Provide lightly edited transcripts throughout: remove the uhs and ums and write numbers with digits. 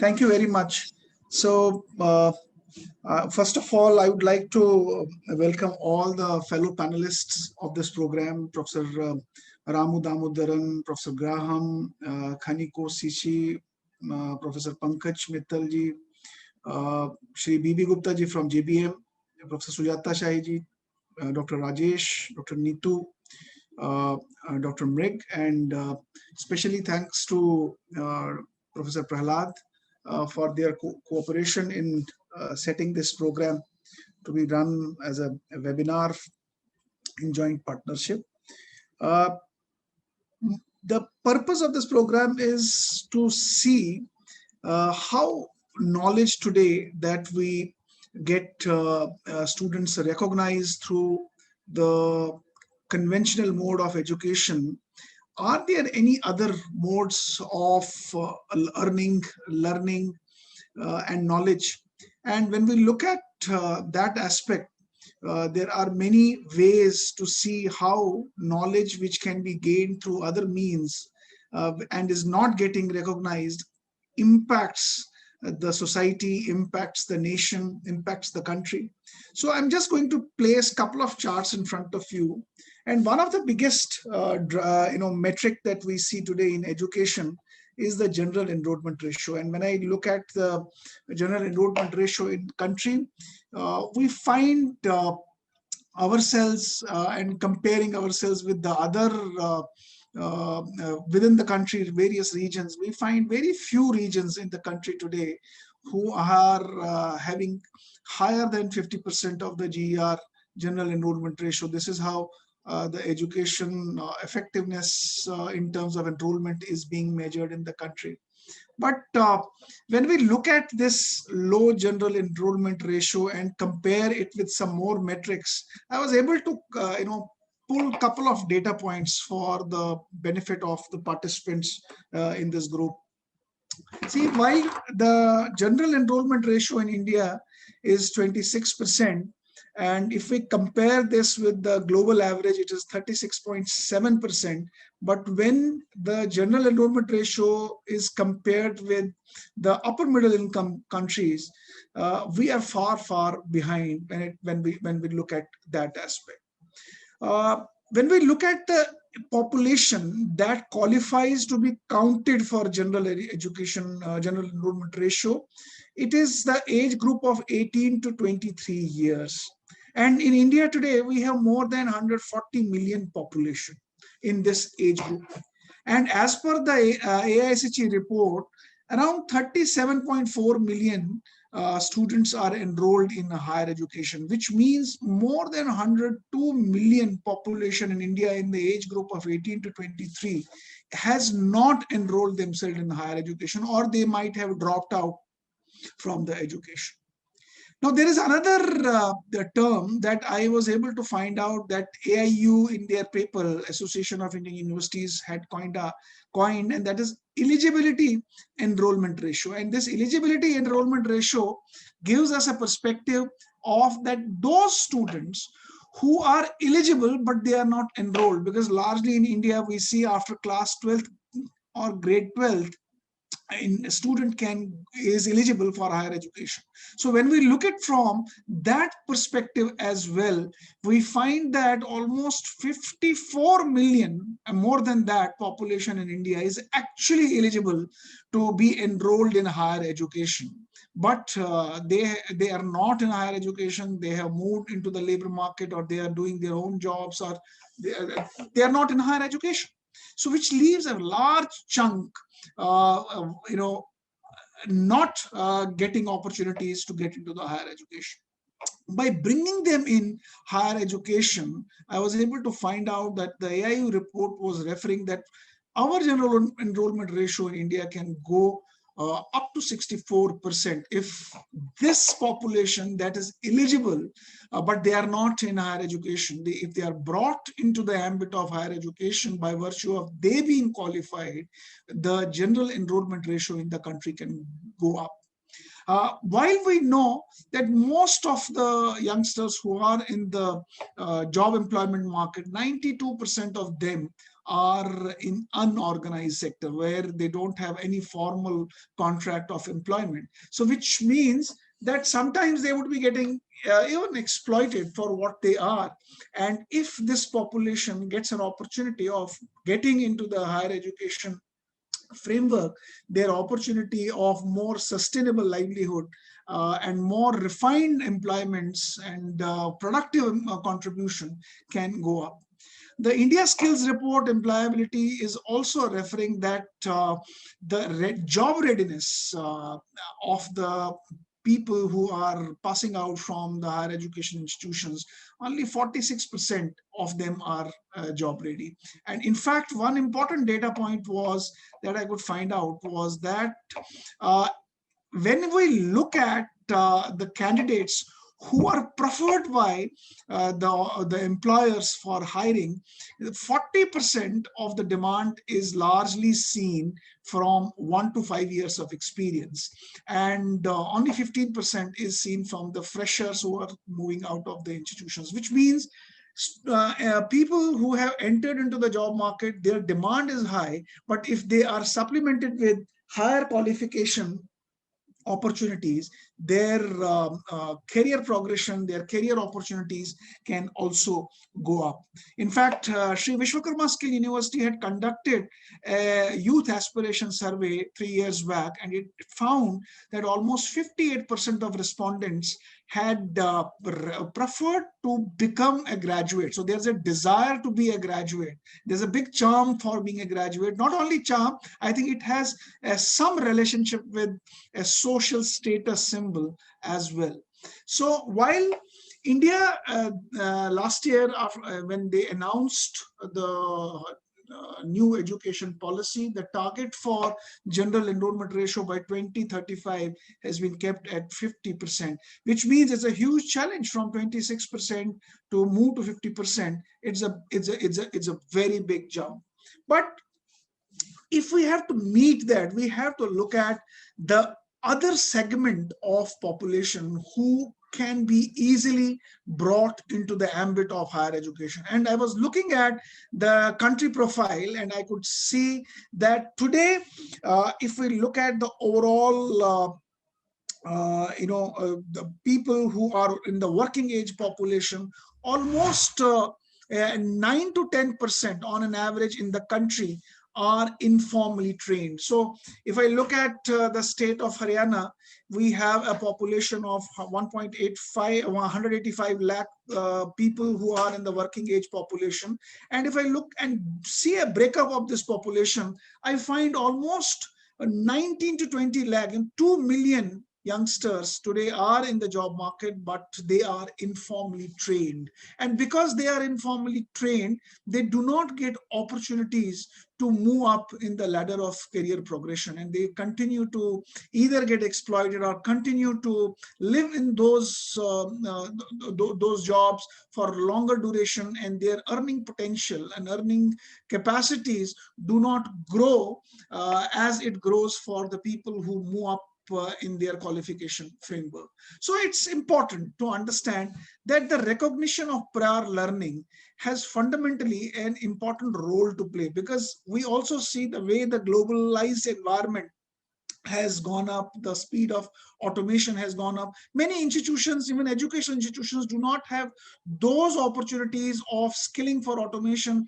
Thank you very much. So, first of all, I would like to welcome all the fellow panelists of this program, Professor Ramu Damodaran, Professor Graham, Khaniko Sichi, Professor Pankaj Mittal ji, Shri B.B. Gupta ji from JBM, Professor Sujata Shahi ji, Dr. Rajesh, Dr. Neetu, Dr. Mrig, and especially thanks to Professor Prahlad for their cooperation in setting this program to be run as a webinar in joint partnership. The purpose of this program is to see how knowledge today that we get students recognized through the conventional mode of education. Are there any other modes of learning and knowledge? And when we look at that aspect, there are many ways to see how knowledge which can be gained through other means and is not getting recognized impacts the society, impacts the nation, impacts the country. So I'm just going to place a couple of charts in front of you. And one of the biggest metric that we see today in education is the general enrollment ratio. And when I look at the general enrollment ratio in country, we find ourselves and comparing ourselves with the other within the country, various regions, we find very few regions in the country today who are having higher than 50% of the GER, general enrollment ratio. This is how the education effectiveness in terms of enrollment is being measured in the country. But when we look at this low general enrollment ratio and compare it with some more metrics, I was able to pull a couple of data points for the benefit of the participants in this group. See, while the general enrollment ratio in India is 26%, and if we compare this with the global average, it is 36.7%. But when the general enrollment ratio is compared with the upper middle income countries, we are far, far behind when we look at that aspect. When we look at the population that qualifies to be counted for general education, general enrollment ratio, it is the age group of 18 to 23 years. And in India today, we have more than 140 million population in this age group. And as per the AICT report, around 37.4 million students are enrolled in higher education, which means more than 102 million population in India in the age group of 18 to 23 has not enrolled themselves in higher education, or they might have dropped out from the education. Now, there is another term that I was able to find out that AIU in their paper, Association of Indian Universities, had coined, and that is eligibility enrollment ratio. And this eligibility enrollment ratio gives us a perspective of that those students who are eligible, but they are not enrolled, because largely in India, we see after class 12th or grade 12th, a student is eligible for higher education. So when we look at from that perspective as well, we find that almost 54 million, and more than that, population in India is actually eligible to be enrolled in higher education. But they are not in higher education. They have moved into the labor market, or they are doing their own jobs, or they are not in higher education. So which leaves a large chunk not getting opportunities to get into the higher education. By bringing them in higher education, I was able to find out that the AIU report was referring that our general enrollment ratio in India can go up to 64% if this population that is eligible, but they are not in higher education, if they are brought into the ambit of higher education by virtue of they being qualified, the general enrollment ratio in the country can go up. While we know that most of the youngsters who are in the job employment market, 92% of them are in unorganized sector where they don't have any formal contract of employment. So which means that sometimes they would be getting even exploited for what they are. And if this population gets an opportunity of getting into the higher education framework, their opportunity of more sustainable livelihood and more refined employments and productive contribution can go up. The India Skills Report employability is also referring that the job readiness of the people who are passing out from the higher education institutions, only 46% of them are job ready. And in fact, one important data point was that I could find out was that uh, when we look at the candidates who are preferred by the employers for hiring, 40% of the demand is largely seen from 1 to 5 years of experience. And only 15% is seen from the freshers who are moving out of the institutions, which means people who have entered into the job market, their demand is high, but if they are supplemented with higher qualification opportunities, their career progression, their career opportunities can also go up. In fact, Sri Vishwakarma Skill University had conducted a youth aspiration survey 3 years back, and it found that almost 58% of respondents had preferred to become a graduate. So there's a desire to be a graduate. There's a big charm for being a graduate. Not only charm, I think it has some relationship with a social status symbol as well. So while India last year, when they announced the new education policy, the target for general enrollment ratio by 2035 has been kept at 50%, which means it's a huge challenge from 26% to move to 50%. It's a very big jump. But if we have to meet that, we have to look at the other segment of population who can be easily brought into the ambit of higher education. And I was looking at the country profile, and I could see that today, if we look at the overall the people who are in the working age population, almost 9 to 10% on an average in the country are informally trained. So if I look at the state of Haryana, we have a population of 185 lakh people who are in the working age population. And if I look and see a breakup of this population, I find almost 19 to 20 lakh and 2 million youngsters today are in the job market, but they are informally trained. And because they are informally trained, they do not get opportunities to move up in the ladder of career progression, and they continue to either get exploited or continue to live in those jobs for longer duration, and their earning potential and earning capacities do not grow as it grows for the people who move up in their qualification framework. So it's important to understand that the recognition of prior learning has fundamentally an important role to play, because we also see the way the globalized environment has gone up, the speed of automation has gone up. Many institutions, even educational institutions, do not have those opportunities of skilling for automation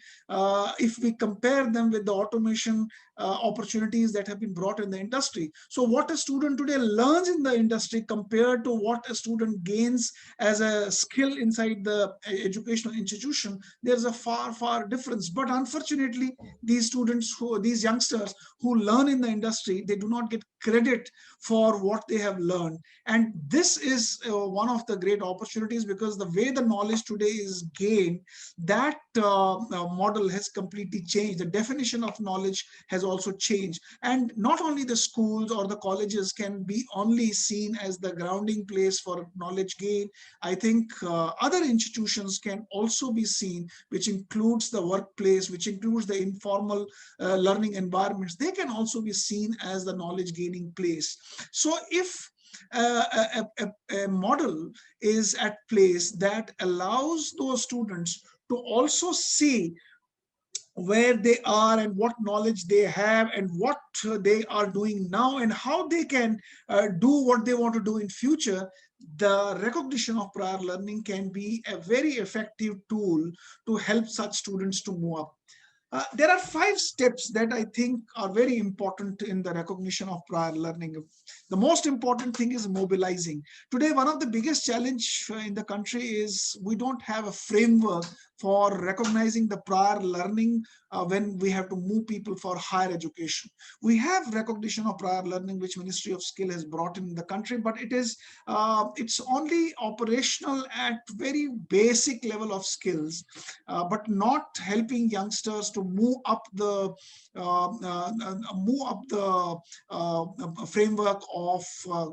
if we compare them with the automation opportunities that have been brought in the industry. So what a student today learns in the industry compared to what a student gains as a skill inside the educational institution, there's a far difference. But unfortunately, these youngsters who learn in the industry, they do not get credit for what they have learned. And this is one of the great opportunities, because the way the knowledge today is gained, that model has completely changed. The definition of knowledge has also changed. And not only the schools or the colleges can be only seen as the grounding place for knowledge gain. I think other institutions can also be seen, which includes the workplace, which includes the informal learning environments. They can also be seen as the knowledge gaining place. So if a model is at place that allows those students to also see where they are and what knowledge they have and what they are doing now and how they can do what they want to do in future, the recognition of prior learning can be a very effective tool to help such students to move up. There are 5 steps that I think are very important in the recognition of prior learning. The most important thing is mobilizing. Today, one of the biggest challenge in the country is we don't have a framework for recognizing the prior learning when we have to move people for higher education. We have recognition of prior learning, which Ministry of Skill has brought in the country, but it's only operational at very basic level of skills, but not helping youngsters to move up the framework of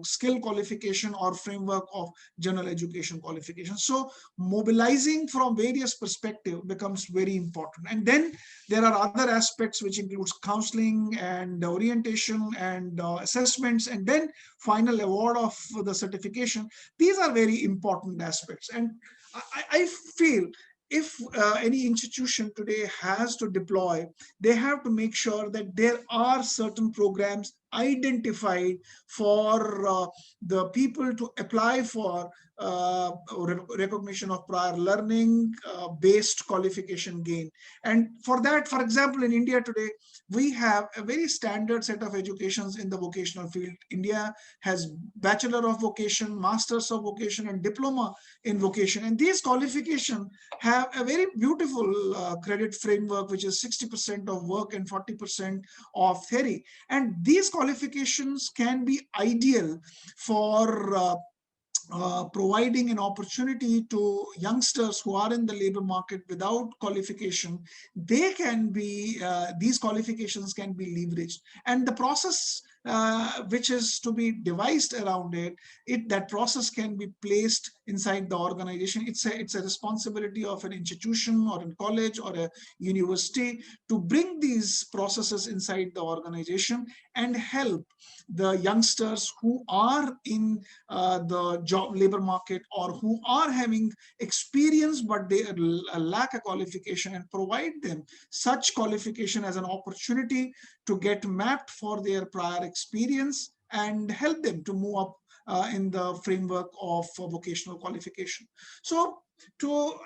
skill qualification or framework of general education qualification. So mobilizing from various perspectives becomes very important. And then there are other aspects which includes counseling and orientation and assessments, and then final award of the certification. These are very important aspects. And I feel if any institution today has to deploy, they have to make sure that there are certain programs identified for the people to apply for recognition of prior learning based qualification gain. And for that, for example, in India today, we have a very standard set of educations in the vocational field. India has Bachelor of Vocation, Masters of Vocation, and Diploma in Vocation. And these qualifications have a very beautiful credit framework, which is 60% of work and 40% of theory. And these qualifications can be ideal for providing an opportunity to youngsters who are in the labor market without qualification. They can be, these qualifications can be leveraged. And the process which is to be devised around that process can be placed inside the organization. It's a responsibility of an institution or a college or a university to bring these processes inside the organization and help the youngsters who are in the job labor market or who are having experience but they lack a qualification, and provide them such qualification as an opportunity to get mapped for their prior experience and help them to move up in the framework of vocational qualification. So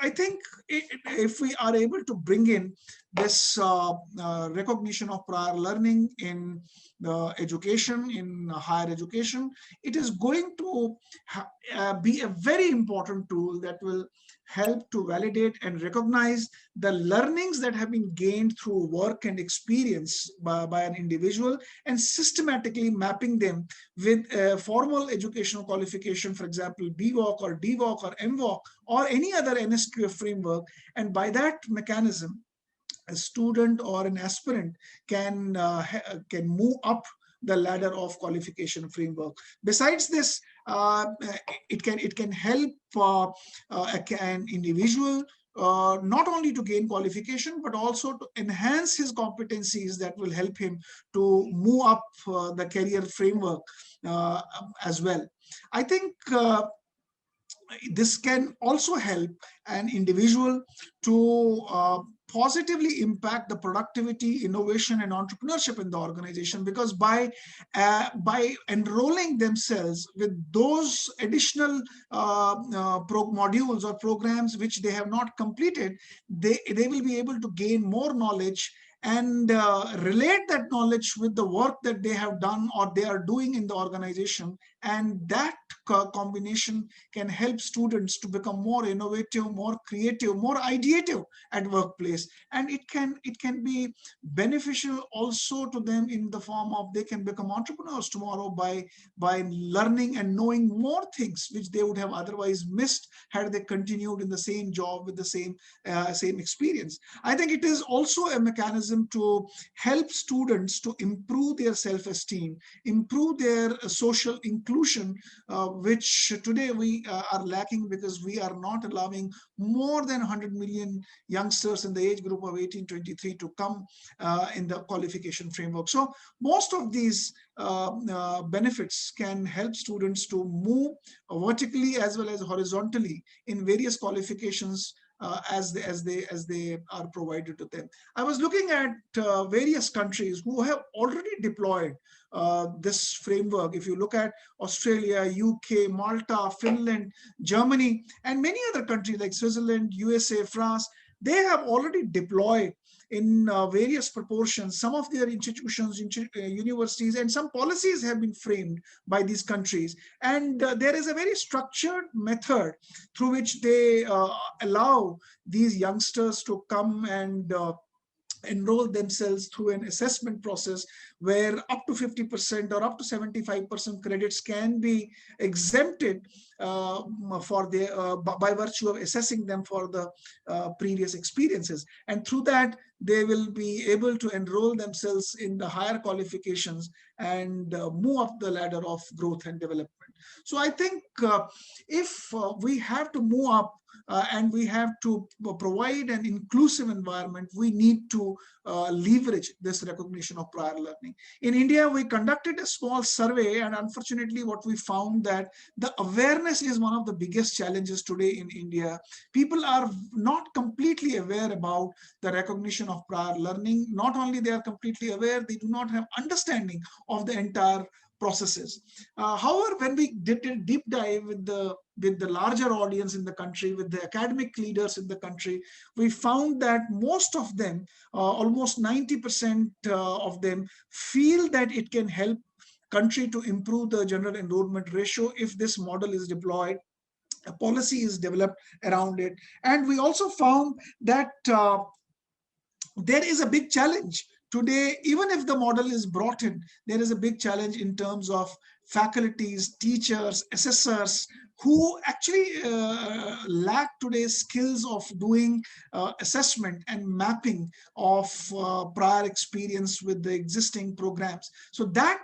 I think if we are able to bring in this recognition of prior learning in the education, in higher education, it is going to be a very important tool that will help to validate and recognize the learnings that have been gained through work and experience by an individual, and systematically mapping them with a formal educational qualification, for example, BVOC or DVOC or MVOC or any other NSQF framework. And by that mechanism, a student or an aspirant can move up the ladder of qualification framework. Besides this, it can help an individual not only to gain qualification, but also to enhance his competencies that will help him to move up the career framework as well. I think this can also help an individual to positively impact the productivity, innovation, and entrepreneurship in the organization, because by enrolling themselves with those additional modules or programs which they have not completed, they will be able to gain more knowledge and relate that knowledge with the work that they have done or they are doing in the organization. And that combination can help students to become more innovative, more creative, more ideative at workplace. And it can be beneficial also to them in the form of they can become entrepreneurs tomorrow by learning and knowing more things which they would have otherwise missed had they continued in the same job with the same experience. I think it is also a mechanism to help students to improve their self-esteem, improve their social inclusion, which today we are lacking because we are not allowing more than 100 million youngsters in the age group of 18-23 to come in the qualification framework. So most of these benefits can help students to move vertically as well as horizontally in various qualifications as they are provided to them. I was looking at various countries who have already deployed this framework. If you look at Australia, UK, Malta, Finland, Germany, and many other countries like Switzerland, USA, France, they have already deployed in various proportions. Some of their institutions, universities, and some policies have been framed by these countries. And there is a very structured method through which they allow these youngsters to come and enroll themselves through an assessment process where up to 50% or up to 75% credits can be exempted for the by virtue of assessing them for the previous experiences, and through that they will be able to enroll themselves in the higher qualifications and move up the ladder of growth and development. So I think if we have to move up and we have to provide an inclusive environment, we need to leverage this recognition of prior learning. In India, we conducted a small survey, and unfortunately what we found that the awareness is one of the biggest challenges today in India. People are not completely aware about the recognition of prior learning. Not only they are completely aware, they do not have understanding of the entire processes. However, when we did a deep dive with the larger audience in the country, with the academic leaders in the country, we found that most of them, almost 90% of them, feel that it can help country to improve the general enrollment ratio if this model is deployed, a policy is developed around it. And we also found that there is a big challenge today. Even if the model is brought in, there is a big challenge in terms of faculties, teachers, assessors, who actually lack today's skills of doing assessment and mapping of prior experience with the existing programs. So that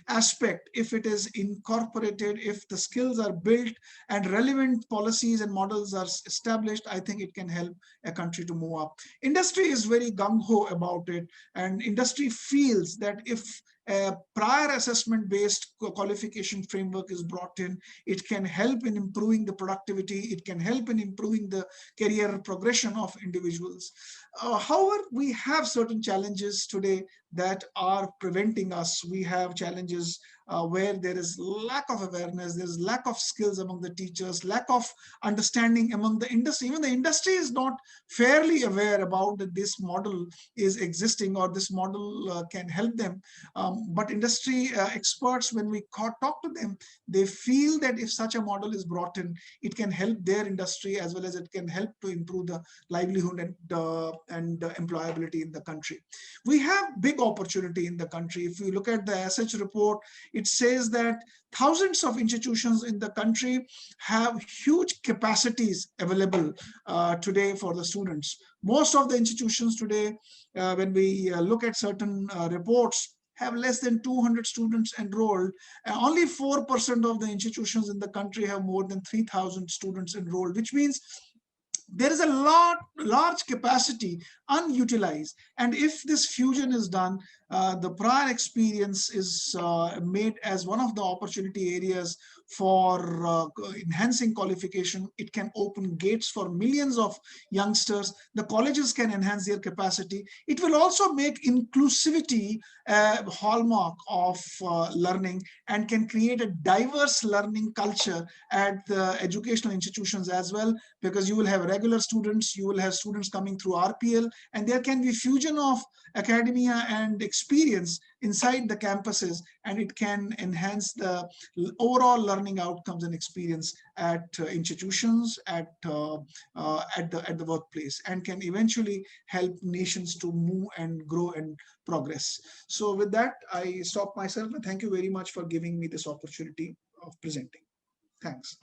aspect, if it is incorporated, if the skills are built and relevant policies and models are established, I think it can help a country to move up. Industry is very gung-ho about it, and industry feels that if a prior assessment based qualification framework is brought in, it can help in improving the productivity, it can help in improving the career progression of individuals. However, we have certain challenges today that are preventing us. We have challenges where there is lack of awareness, there is lack of skills among the teachers, lack of understanding among the industry. Even the industry is not fairly aware about that this model is existing or this model can help them. But industry experts, when we talk to them, they feel that if such a model is brought in, it can help their industry as well as it can help to improve the livelihood and employability in the country. We have big opportunity in the country. If you look at the SH report, it says that thousands of institutions in the country have huge capacities available today for the students. Most of the institutions today, when we look at certain reports, have less than 200 students enrolled. Only 4% of the institutions in the country have more than 3,000 students enrolled, which means there is a large capacity unutilized. And if this fusion is done, the prior experience is made as one of the opportunity areas for enhancing qualification. It can open gates for millions of youngsters. The colleges can enhance their capacity. It will also make inclusivity a hallmark of learning and can create a diverse learning culture at the educational institutions as well, because you will have regular students, you will have students coming through RPL, and there can be fusion of academia and experience inside the campuses, and it can enhance the overall learning outcomes and experience at institutions, at the workplace, and can eventually help nations to move and grow and progress. So with that, I stop myself, and thank you very much for giving me this opportunity of presenting. Thanks.